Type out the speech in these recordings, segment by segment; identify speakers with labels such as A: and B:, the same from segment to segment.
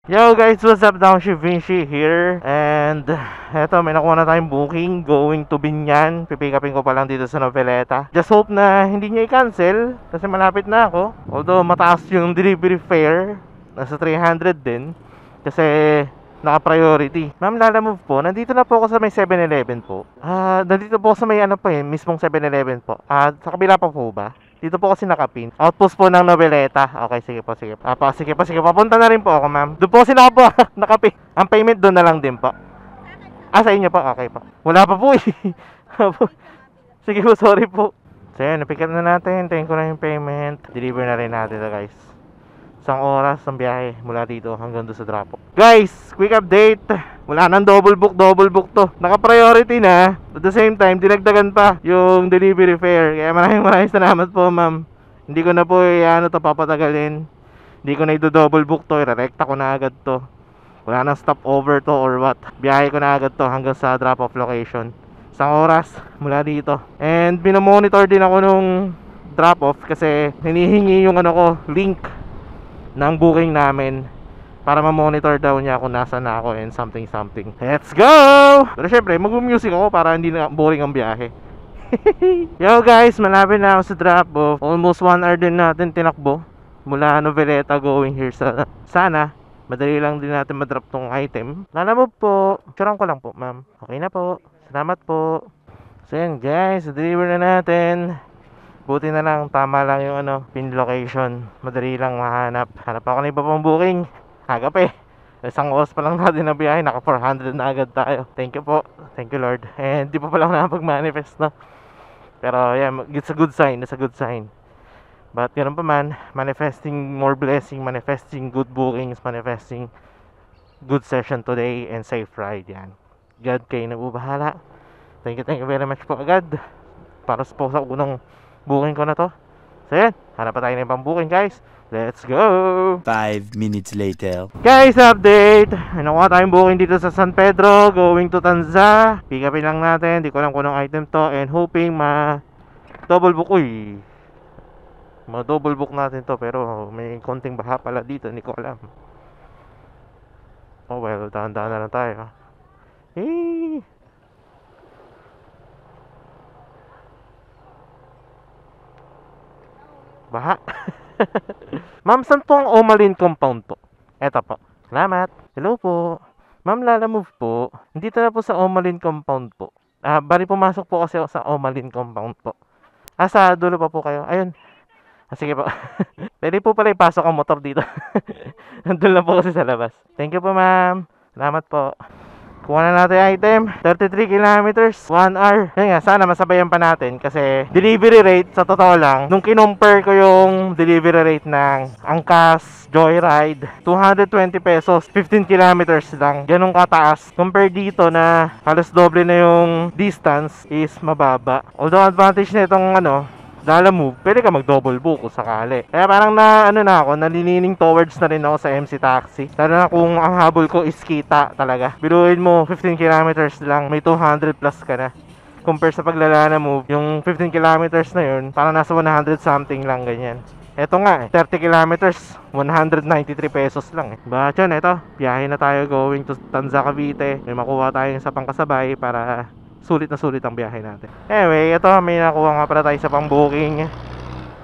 A: Yo guys, what's up? Downshift Vinci here. And eto, may nakuha na tayong booking going to Binyan. Pipick upin ko pa lang dito sa Noveleta. Just hope na hindi niya i-cancel kasi malapit na ako. Although mataas yung delivery fare, nasa 300 din. Kasi naka-priority. Ma'am, Lalamove po. Nandito na po ako sa may 7-Eleven po. Nandito po ako sa may mismong 7-Eleven po. Sa kabila pa po ba? Dito po kasi nakapin. Outpost po ng Noveleta. Okay, sige po, sige po. Sige po, sige. Papunta na rin po ako, ma'am. Doon po kasi nakapin. Ang payment doon na lang din po. Sa inyo po? Okay po. Wala pa po eh. Sige po, sorry po. So yun, napick up na natin. Tayin ko na yung payment. Deliver na rin natin to, guys. Isang oras ng biyahe mula dito hanggang doon sa drop off. Guys, quick update. Wala nang double book to. Naka-priority na. At the same time, dinagdagan pa yung delivery fare. Kaya maraming salamat po, ma'am. Hindi ko na po papatagalin. Hindi ko na double book to. Irerekta ko na agad to. Wala nang stopover to or what. Biyahe ko na agad to hanggang sa drop off location. Isang oras mula dito. And binomonitor din ako nung drop off kasi hinihingi yung link ng booking namin para ma-monitor daw niya kung nasa na ako and something. Let's go! Pero syempre, mag-music ako para hindi na boring ang biyahe. Yo guys, malapit na ako sa drop off. Almost 1 hour din natin tinakbo mula Noveleta going here sa sana. Madali lang din natin madrop tong item. Lalamove po. Charang ko lang po, ma'am. Okay na po. Salamat po. So yan guys, deliver na natin. Buti na lang, tama lang yung pin location. Madali lang mahanap. Hanap ako ng iba pang booking. Hagap eh. Isang oras pa lang natin na biyahe. Naka 400 na agad tayo. Thank you po. Thank you Lord. And di pa pala ako nakapag-manifest no. Pero yeah, it's a good sign. It's a good sign. But ganun pa man, manifesting more blessing, manifesting good bookings, manifesting good session today and safe ride yan. God kayo na bubahala. Thank you very much po agad. Para po sa unang booking ko na to. So yan, hanap pa tayo ng ibang booking guys. Let's go!
B: 5 minutes later.
A: Guys, update! Nakuha tayong booking dito sa San Pedro, going to Tanza. Pick upin lang natin, di ko alam kung anong item to. And hoping double book. Ma-double book natin to, pero may konting baha pala dito, hindi ko alam. Oh well, dahan-dahan na lang tayo. Hey! Baha. Ma'am, saan po ang Omalin compound po? Eto po. Salamat. Hello po. Ma'am, Lalamove po. Dito na po sa Omalin compound po. Bali pumasok po kasi ako sa Omalin compound po. Sa dulo pa po kayo. Ayun. Sige po. Pwede po pala ipasok ang motor dito. Nandun lang po kasi sa labas. Thank you po, ma'am. Salamat po. Kuha na natin item, 33 kilometers, 1 hour. Yan nga, sana masabayan pa natin kasi delivery rate, sa totoo lang, nung kinompare ko yung delivery rate ng Angkas Joyride, 220 pesos, 15 kilometers lang. Ganun kataas. Compare dito na halos doble na yung distance is mababa. Although advantage na itong Lalamove, pwede ka mag-double book kung sakali. Kaya parang nalilining towards na rin ako sa MC Taxi. Lalo na kung ang habol ko is kita talaga. Biruin mo, 15 kilometers lang, may 200 plus ka na. Compare sa Lalamove, yung 15 kilometers na yun, parang nasa 100 something lang ganyan. Eto nga 30 kilometers, 193 pesos lang eh. But yun, eto, biyahe na tayo going to Tanza, Cavite. May makuha tayong isa pang kasabay para sulit na sulit ang biyahe natin. Anyway, ito may nakuha nga pala tayo sa pang booking.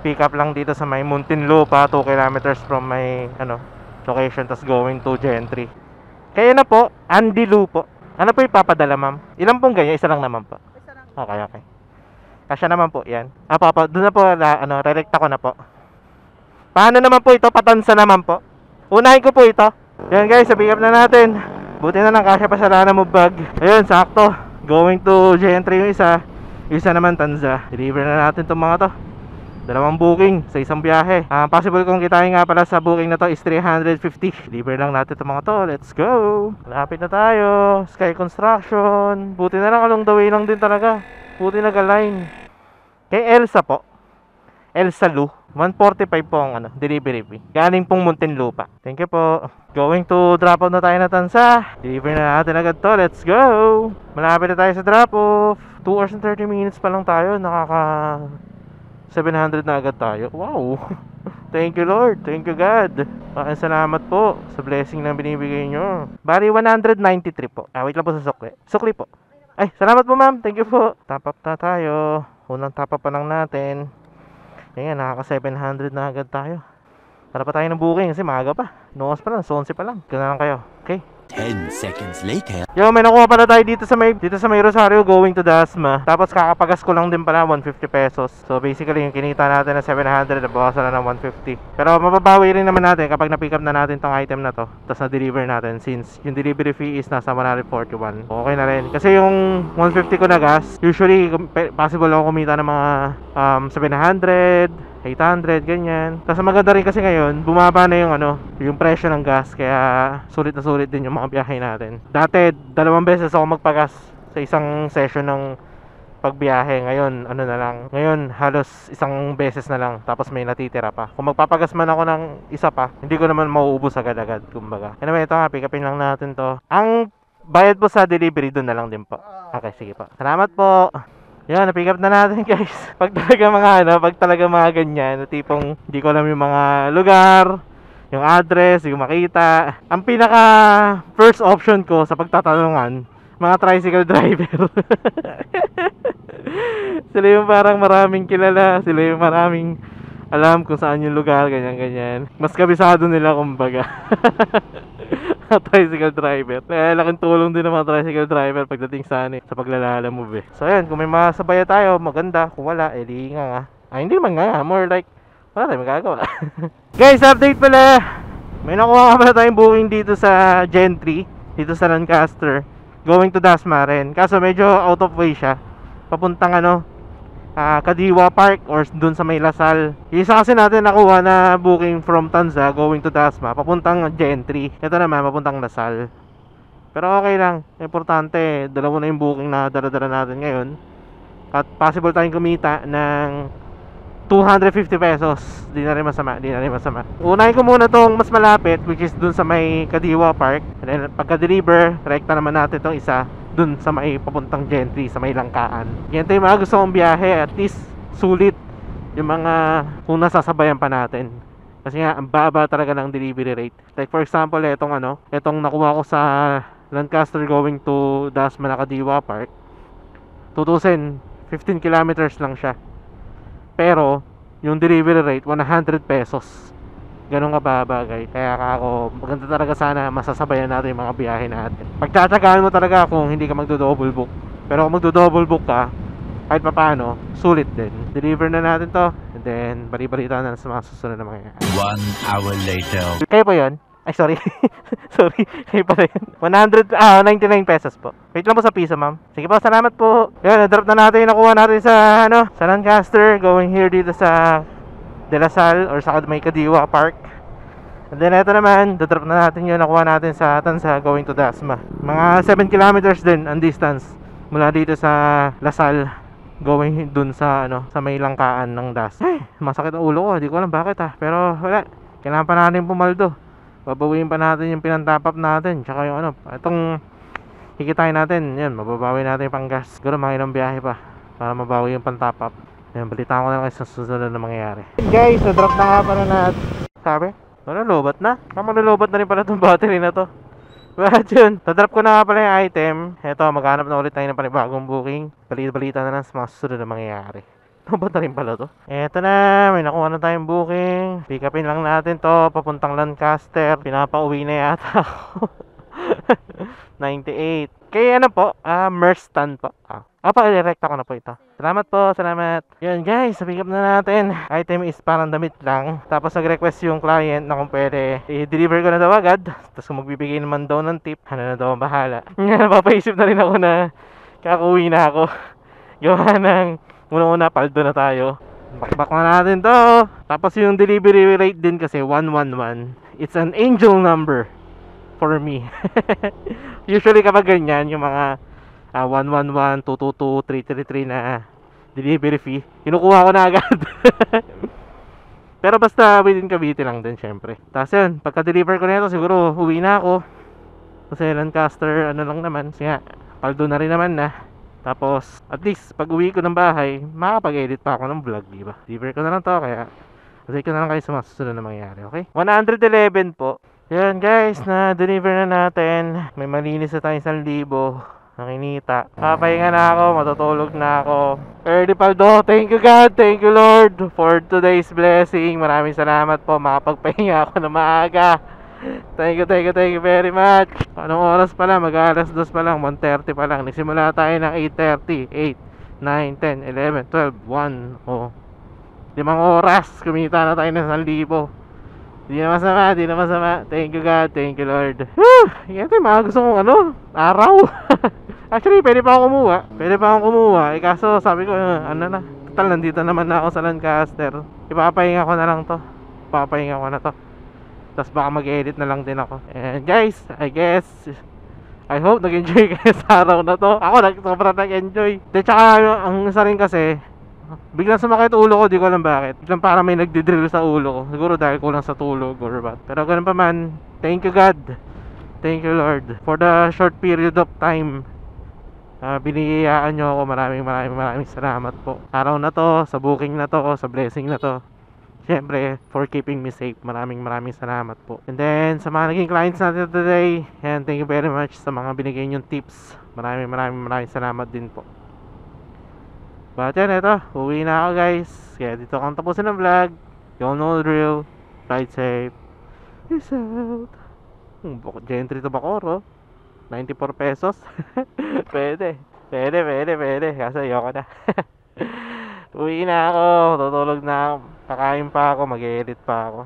A: Pick up lang dito sa may Muntinlupa, 2 kilometers from my location, tas going to Gentry. Kaya na po, Andy Lu po. Ano po ipapadala, ma'am? Ilan pong ganyan? Isa lang naman po.
C: Isa lang.
A: Okay. Kasya naman po yan. Papa, doon na po, rerekta ko na po. Paano naman po ito? Patansa naman po. Unahin ko po ito. Yan guys, sa pick up na natin. Buti na lang, kasya pa sa Lalamove bag. Ayun, sakto. Going to Gentry yung isa. Yung isa naman Tanza. Deliver na natin itong mga to. Dalawang booking sa isang biyahe. Possible kong kitain nga pala sa booking na to is 350. Deliver lang natin itong mga to. Let's go! Malapit na tayo. Sky Construction. Buti na lang, along the way lang din talaga. Buti nag-align. Kay Elsa po. Elsa Lu. 145 po ang delivery fee. Galing pong Muntinlupa. Thank you po. Going to drop off na tayo na Tansa. Deliver na natin agad to. Let's go! Malapit na tayo sa drop off. 2 hours and 30 minutes pa lang tayo. Nakaka 700 na agad tayo. Wow! Thank you Lord, thank you God. Maraming salamat po sa blessing na binibigay nyo. Bali 193 po. Wait lang po sa sukli. Sukli po. Ay, salamat po ma'am, thank you po. Top up na tayo. Unang top up pa lang natin. Ayan, nakaka 700 na agad tayo. Para pa tayo ng booking kasi maaga pa. Noos pa lang, 11 pa lang. Ganoon lang kayo. Okay.
B: 10 seconds later.
A: Yo, may nakuha pala tayo dito sa may Rosario going to Dasma. Tapos kakapagas ko lang din pala 150 pesos. So basically yung kinita natin na 700, nabawasan na ng 150. Pero mababawi rin naman natin kapag na-pick up na natin tong item na to. Tapos na-deliver natin since yung delivery fee is nasa 141. Okay na rin. Kasi yung 150 ko na gas, usually possible ako kumita ng mga 700, 800, ganyan. Tapos maganda rin kasi ngayon, bumaba na yung presyo ng gas. Kaya sulit na sulit din yung mga biyahe natin. Dati, 2 beses ako magpagas sa isang session ng pagbiyahe. Ngayon, na lang. Ngayon, halos 1 beses na lang. Tapos may natitira pa. Kung magpapagas man ako ng isa pa, hindi ko naman mauubos agad-agad, kumbaga. Anyway, ito nga, pick upin lang natin to. Ang bayad po sa delivery, doon na lang din po. Okay, sige po. Salamat po. Yan, na-pick up na natin guys. Pag talaga mga ganyan, tipong hindi ko alam yung mga lugar, yung address, yung makita. Ang pinaka first option ko sa pagtatanungan, mga tricycle driver. Sila yung parang maraming kilala, sila yung maraming alam kung saan yung lugar, ganyan-ganyan. Mas kabisado nila kumbaga. Tricycle driver. Laking tulong din ng mga tricycle driver pagdating sa paglalala mo be. So ayan, kung may masabaya tayo, maganda. Kung wala, di nga. Hindi naman nga. More like, wala tayong magagawa. Guys, update pala. May nakuha pala tayong booking dito sa Gentry, dito sa Lancaster, going to Dasma rin. Kaso medyo out of way siya. Papuntang Kadiwa Park or dun sa may Lasal. Isa kasi natin nakuha na booking from Tanza going to Dasma papuntang Gentry. Ito naman papuntang Lasal. Pero okay lang, importante dalawa na yung booking na dala-dala natin ngayon. At possible tayong kumita ng 250 pesos. Di na rin masama. Unahin ko muna tong mas malapit, which is dun sa may Kadiwa Park. And then pagka-deliver, rekta naman natin tong isa dun sa may papuntang Gentry, sa may Langkaan. Ganito yung mga gusto kong biyahe, at least sulit yung mga kung nasasabayan pa natin. Kasi nga, ang baba talaga ng delivery rate. Like for example, etong nakuha ko sa Lancaster going to Dasma na Kadiwa Park. 2,000, 15 kilometers lang siya. Pero, yung delivery rate, 100 pesos. Ganun kababa guys. Kaya ako, maganda talaga sana masasabayan natin yung mga biyahe natin. Pagtatagaan mo talaga kung hindi ka magdo-double book. Pero kung magdo-double book ka, kahit papaano, sulit din. Deliver na natin to, and then bali-balita na sa mga susunod na mga
B: 1 hour later.
A: Kayo pa yun? Ay sorry. Sorry, kayo pa rin. 99 pesos po. Wait lang po sa piso ma'am. Sige po, salamat po. Yan, na-drop na natin yung nakuha natin sa sa Lancaster, going here dito sa De La Salle or sa may Kadiwa Park. And then ito naman, dodrop na natin yung nakuha natin sa Tanza going to Dasma. Mga 7 kilometers din ang distance mula dito sa La Salle going dun sa sa may Langkaan ng Dasma. Ay, masakit ang ulo ko, hindi ko alam bakit pero wala, kailangan pa natin pumaldo. Babawiin pa natin yung pinantap up natin, tsaka yung itong hikitain natin, yan, mababawi natin yung panggas. Siguro mga ilang biyahe pa para mabawi yung pantap up. Yan, balitaan ko na lang sa susunod na mangyayari. Guys, na-drop na nga pala natin. Sabi? Malulubat na? Malulubat na rin pala itong battery na to. Bakit yun? Na-drop ko na nga pala yung item. Eto, maghanap na ulit tayo ng panibagong booking. Balita na lang sa mga susunod na mangyayari. Lubat na rin pala to. Eto na, may nakuha na tayong booking. Pick upin lang natin to, papuntang Lancaster. Pinapauwi na yata ako. 98. Kaya po, Merstan po. Pa-direkta ko na po ito. Salamat po, salamat. Yun guys, pick up na natin. Item is parang damit lang. Tapos nag-request yung client na kung pwede i-deliver ko na daw agad. Tapos kung magbibigay naman daw ng tip, na daw ang bahala. Napapaisip na rin ako na kakuwi na ako. Gawa ng una-una, paldo na tayo. Bakbak na natin to. Tapos yung delivery rate din kasi 111. It's an angel number for me. Usually kapag ganyan, yung mga 111, 222, 333 na delivery fee, kinukuha ko na agad. Pero basta within Cavite lang din syempre. Tapos yun, pagka-deliver ko na ito, siguro uwi na ako. Kasi Lancaster, lang naman. Kasi paldo na rin naman na. Tapos, at least, pag uwi ko ng bahay, makapag-edit pa ako ng vlog, diba? Deliver ko na lang to, kaya Update ko na lang kayo sa mga susunod na mangyayari, okay? 111 po. Yan guys, na-deliver na natin. May malinis na tayong 1,000 nakinita. Papahinga na ako, matutulog na ako. Early Paldo, thank you God, thank you Lord for today's blessing. Maraming salamat po, makapagpahinga ako na maaga. Thank you very much. Anong oras pa lang? Mag-alas 2 pa lang, 1:30 pa lang. Nagsimula tayo ng 8:30, 8, 9, 10, 11, 12, 1. Oh, 5 oras, kumita na tayo ng 1,000. Di na masama, di na masama. Thank you God, thank you Lord. Whew! Ito yung mga gusto kong araw. Actually, pwede pa akong kumuha. Pwede pa akong kumuha. Eh kaso sabi ko, ano na. Total, nandito naman na ako sa Lancaster. Ipapahinga ko na lang to. Ipapahinga ko na to. Tapos baka mag-edit na lang din ako. And guys, I hope nag-enjoy kayo sa araw na to. Ako, sobrang nag-enjoy. De, tsaka ang isa rin kasi, biglang sumakit ulo ko, di ko alam bakit. Biglang para may nagdidrill sa ulo ko. Siguro dahil kulang sa tulog or what. Pero ganun pa man, thank you God. Thank you Lord for the short period of time. Binigayaan nyo ako. Maraming salamat po. Araw na to, sa booking na to, sa blessing na to. Siyempre, for keeping me safe. Maraming salamat po. And then, sa mga naging clients natin today, and thank you very much sa mga binigay nyong tips. Maraming salamat din po. But yan, ito, uwi na ako guys. Kaya dito akong tapusin ng vlog. You all know the drill. Ride safe. Peace out. Gentry to Bacoor, 94 pesos. Pwede. Kasi ayoko na. Uwi na ako. Tutulog na ako. Kakain pa ako. Mag-edit pa ako.